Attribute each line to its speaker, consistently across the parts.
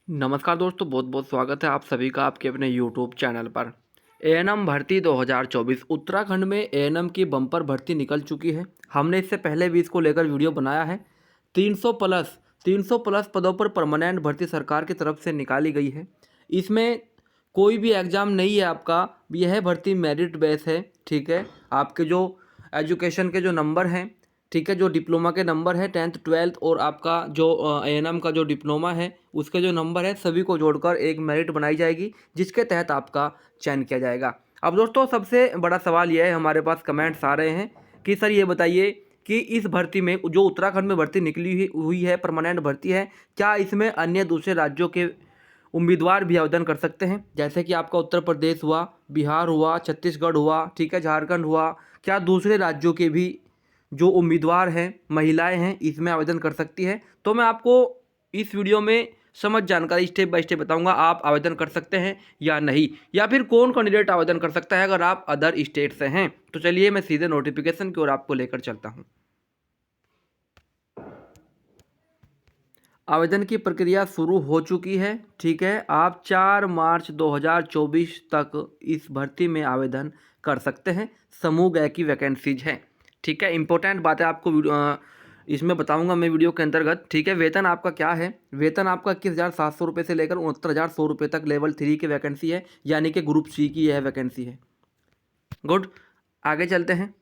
Speaker 1: नमस्कार दोस्तों, बहुत बहुत स्वागत है आप सभी का आपके अपने यूट्यूब चैनल पर। एएनएम भर्ती 2024 उत्तराखंड में एएनएम की बम्पर भर्ती निकल चुकी है। हमने इससे पहले भी इसको लेकर वीडियो बनाया है। 300 प्लस पदों पर परमानेंट भर्ती सरकार की तरफ से निकाली गई है। इसमें कोई भी एग्ज़ाम नहीं है आपका, यह भर्ती मेरिट बेस है। ठीक है, आपके जो एजुकेशन के जो नंबर हैं, ठीक है, जो डिप्लोमा के नंबर है 10th 12th और आपका जो एएनएम का जो डिप्लोमा है उसके जो नंबर है सभी को जोड़कर एक मेरिट बनाई जाएगी, जिसके तहत आपका चयन किया जाएगा। अब दोस्तों, सबसे बड़ा सवाल यह है, हमारे पास कमेंट्स आ रहे हैं कि सर ये बताइए कि इस भर्ती में जो उत्तराखंड में भर्ती निकली हुई है, परमानेंट भर्ती है, क्या इसमें अन्य दूसरे राज्यों के उम्मीदवार भी आवेदन कर सकते हैं? जैसे कि आपका उत्तर प्रदेश हुआ, बिहार हुआ, छत्तीसगढ़ हुआ, ठीक है, झारखंड हुआ, क्या दूसरे राज्यों के भी जो उम्मीदवार हैं, महिलाएं हैं, इसमें आवेदन कर सकती है? तो मैं आपको इस वीडियो में समझ जानकारी स्टेप बाय स्टेप बताऊंगा, आप आवेदन कर सकते हैं या नहीं, या फिर कौन कैंडिडेट आवेदन कर सकता है अगर आप अदर स्टेट से हैं। तो चलिए मैं सीधे नोटिफिकेशन की ओर आपको लेकर चलता हूं। आवेदन की प्रक्रिया शुरू हो चुकी है। ठीक है, आप 4 मार्च 2024 तक इस भर्ती में आवेदन कर सकते हैं। समूह ग की वैकेंसीज है। ठीक है, इंपॉर्टेंट बात है आपको इसमें बताऊंगा मैं वीडियो के अंतर्गत। ठीक है, वेतन आपका क्या है? वेतन आपका 21,700 रुपये से लेकर 69,100 रुपये तक लेवल 3 की वैकेंसी है, यानी कि ग्रुप सी की यह वैकेंसी है। गुड, आगे चलते हैं।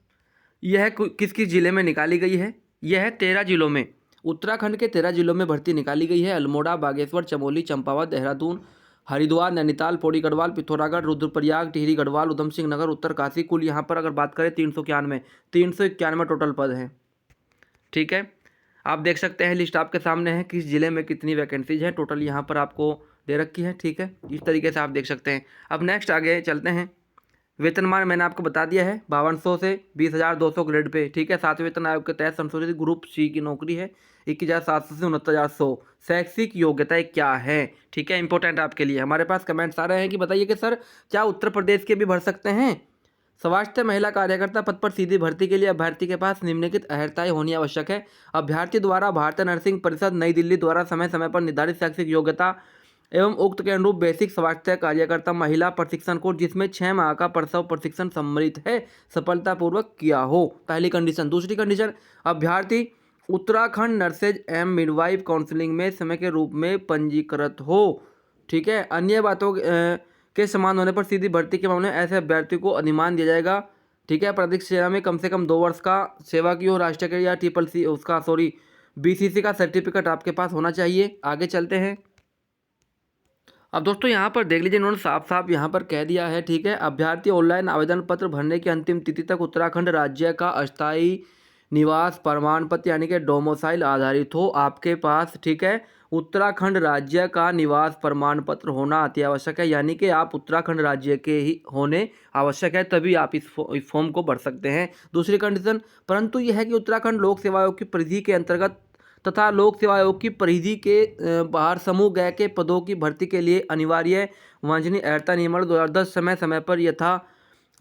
Speaker 1: यह किस किस ज़िले में निकाली गई है? यह है 13 जिलों में, उत्तराखंड के 13 जिलों में भर्ती निकाली गई है। अल्मोड़ा, बागेश्वर, चमोली, चंपावत, देहरादून, हरिद्वार, नैनीताल, पौड़ी गढ़वाल, पिथौरागढ़, रुद्रप्रयाग, टिहरी गढ़वाल, उधम सिंह नगर, उत्तरकाशी। कुल यहाँ पर अगर बात करें 391 टोटल पद हैं। ठीक है, आप देख सकते हैं, लिस्ट आपके सामने है, किस जिले में कितनी वैकेंसीज हैं टोटल यहाँ पर आपको दे रखी है। ठीक है, इस तरीके से आप देख सकते हैं। अब नेक्स्ट आगे चलते हैं। वेतनमान मैंने आपको बता दिया है, 5200 से 20,200 ग्रेड पे। ठीक है, 7वें वेतन आयोग के तहत संशोधित ग्रुप सी की नौकरी है, 21,700 से 69,100। शैक्षिक योग्यताएं क्या है? ठीक है, इंपॉर्टेंट आपके लिए। हमारे पास कमेंट्स आ रहे हैं कि बताइए कि सर क्या उत्तर प्रदेश के भी भर सकते हैं? स्वास्थ्य महिला कार्यकर्ता पद पर सीधी भर्ती के लिए अभ्यर्थी के पास निम्नलिखित अर्हताएं होनी आवश्यक है। अभ्यर्थी द्वारा भारतीय नर्सिंग परिषद नई दिल्ली द्वारा समय समय पर निर्धारित शैक्षिक योग्यता एवं उक्त के अनुरूप बेसिक स्वास्थ्य कार्यकर्ता महिला प्रशिक्षण कोर्स जिसमें 6 माह का प्रसव प्रशिक्षण सम्मिलित है, सफलतापूर्वक किया हो, पहली कंडीशन। दूसरी कंडीशन, अभ्यर्थी उत्तराखंड नर्सेज एवं मिडवाइफ काउंसिलिंग में समय के रूप में पंजीकृत हो। ठीक है, अन्य बातों के समान होने पर सीधी भर्ती के मामले में ऐसे अभ्यर्थी को अधिमान दिया जाएगा। ठीक है, प्रत्येक सेना में कम से कम 2 वर्ष का सेवा की हो, राष्ट्रीय के या बीसीसी का सर्टिफिकेट आपके पास होना चाहिए। आगे चलते हैं। अब दोस्तों यहाँ पर देख लीजिए, इन्होंने साफ साफ यहाँ पर कह दिया है। ठीक है, अभ्यर्थी ऑनलाइन आवेदन पत्र भरने की अंतिम तिथि तक उत्तराखंड राज्य का अस्थायी निवास प्रमाण पत्र यानी कि डोमिसाइल आधारित हो आपके पास। ठीक है, उत्तराखंड राज्य का निवास प्रमाण पत्र होना अति आवश्यक है, यानी कि आप उत्तराखंड राज्य के ही होने आवश्यक है, तभी आप इस फॉर्म को भर सकते हैं। दूसरी कंडीशन, परंतु यह है कि उत्तराखंड लोक सेवा आयोग की परिधि के अंतर्गत तथा लोक सेवा आयोग की परिधि के बाहर समूह ग के पदों की भर्ती के लिए अनिवार्य वांछनीय अर्हता नियमावली 2010 समय समय पर यथा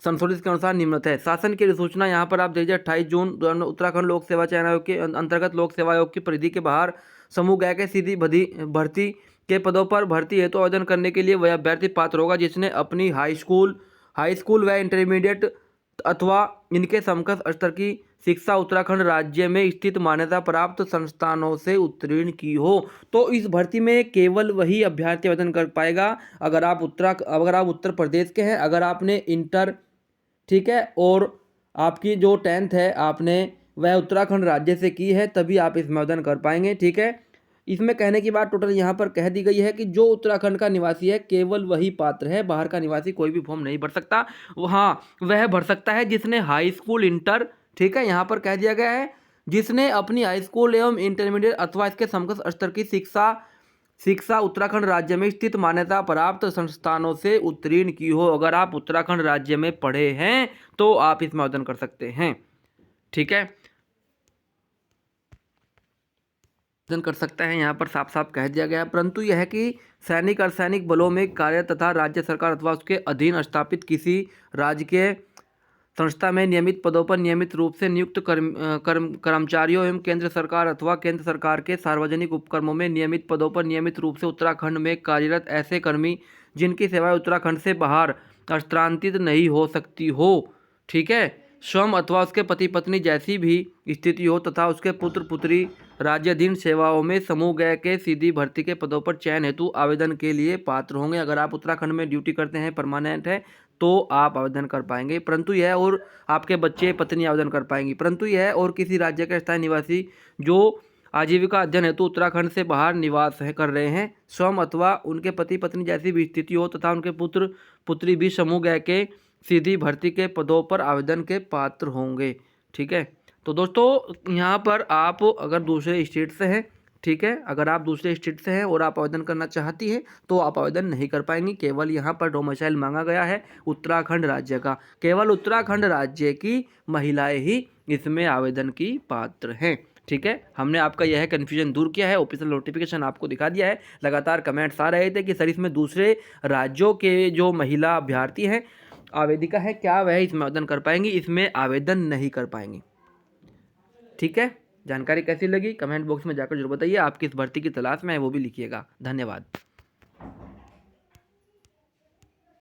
Speaker 1: संशोधित के अनुसार निम्नत है। शासन की अधिसूचना यहाँ पर आप देखिए 28 जून उत्तराखंड लोक सेवा चयन आयोग के अंतर्गत लोक सेवा आयोग की परिधि के बाहर समूह ग के सीधी भर्ती के पदों पर भर्ती हेतु आवेदन करने के लिए वह अभ्यर्थी पात्र होगा जिसने अपनी हाई स्कूल व इंटरमीडिएट अथवा इनके समकक्ष स्तर की शिक्षा उत्तराखंड राज्य में स्थित मान्यता प्राप्त संस्थानों से उत्तीर्ण की हो। तो इस भर्ती में केवल वही अभ्यर्थी आवेदन कर पाएगा अगर आप उत्तर प्रदेश के हैं, अगर आपने इंटर, ठीक है, और आपकी जो 10th है आपने वह उत्तराखंड राज्य से की है, तभी आप इसमें आवेदन कर पाएंगे। ठीक है, इसमें कहने की बात टोटल यहाँ पर कह दी गई है कि जो उत्तराखंड का निवासी है केवल वही पात्र है, बाहर का निवासी कोई भी फॉर्म नहीं भर सकता। हाँ, वह भर सकता है जिसने हाई स्कूल इंटर, ठीक है, यहाँ पर कह दिया गया है, जिसने अपनी हाई स्कूल एवं इंटरमीडिएट अथवा इसके समकक्ष स्तर की शिक्षा उत्तराखंड राज्य में स्थित मान्यता प्राप्त संस्थानों से उत्तीर्ण की हो। अगर आप उत्तराखंड राज्य में पढ़े हैं तो आप इसमें आवेदन कर सकते हैं। ठीक है, आवेदन कर सकते हैं, यहाँ पर साफ साफ कह दिया गया है। परंतु यह है कि सैनिक अर्धसैनिक बलों में कार्य तथा राज्य सरकार अथवा उसके अधीन स्थापित किसी राज्य के संस्था में नियमित पदों पर नियमित रूप से नियुक्त कर्मचारियों एवं केंद्र सरकार अथवा केंद्र सरकार के सार्वजनिक उपक्रमों में नियमित पदों पर नियमित रूप से उत्तराखंड में कार्यरत ऐसे कर्मी जिनकी सेवाएं उत्तराखंड से बाहर स्थानांतरित नहीं हो सकती हो, ठीक है, स्वयं अथवा उसके पति पत्नी जैसी भी स्थिति हो तथा उसके पुत्र पुत्री राज्याधीन सेवाओं में समूह गए के सीधी भर्ती के पदों पर चयन हेतु आवेदन के लिए पात्र होंगे। अगर आप उत्तराखंड में ड्यूटी करते हैं, परमानेंट है, तो आप आवेदन कर पाएंगे। परंतु यह और आपके बच्चे पत्नी आवेदन कर पाएंगी। परंतु यह और किसी राज्य के स्थायी निवासी जो आजीविका अध्ययन हेतु उत्तराखंड से बाहर निवास कर रहे हैं, स्वयं अथवा उनके पति पत्नी जैसी भी स्थिति हो तथा उनके पुत्र पुत्री भी समूह गए के सीधी भर्ती के पदों पर आवेदन के पात्र होंगे, ठीक है। तो दोस्तों यहाँ पर आप अगर दूसरे स्टेट से हैं, ठीक है, अगर आप दूसरे स्टेट से हैं और आप आवेदन करना चाहती हैं तो आप आवेदन नहीं कर पाएंगी। केवल यहाँ पर डोमिसाइल मांगा गया है उत्तराखंड राज्य का, केवल उत्तराखंड राज्य की महिलाएं ही इसमें आवेदन की पात्र हैं, ठीक है। हमने आपका यह कन्फ्यूजन दूर किया है, ऑफिशियल नोटिफिकेशन आपको दिखा दिया है। लगातार कमेंट्स आ रहे थे कि सर इसमें दूसरे राज्यों के जो महिला अभ्यर्थी हैं, आवेदिका है, क्या वह इसमें आवेदन कर पाएंगी? इसमें आवेदन नहीं कर पाएंगी, ठीक है। जानकारी कैसी लगी कमेंट बॉक्स में जाकर जरूर बताइए। आप किस भर्ती की तलाश में है वो भी लिखिएगा। धन्यवाद।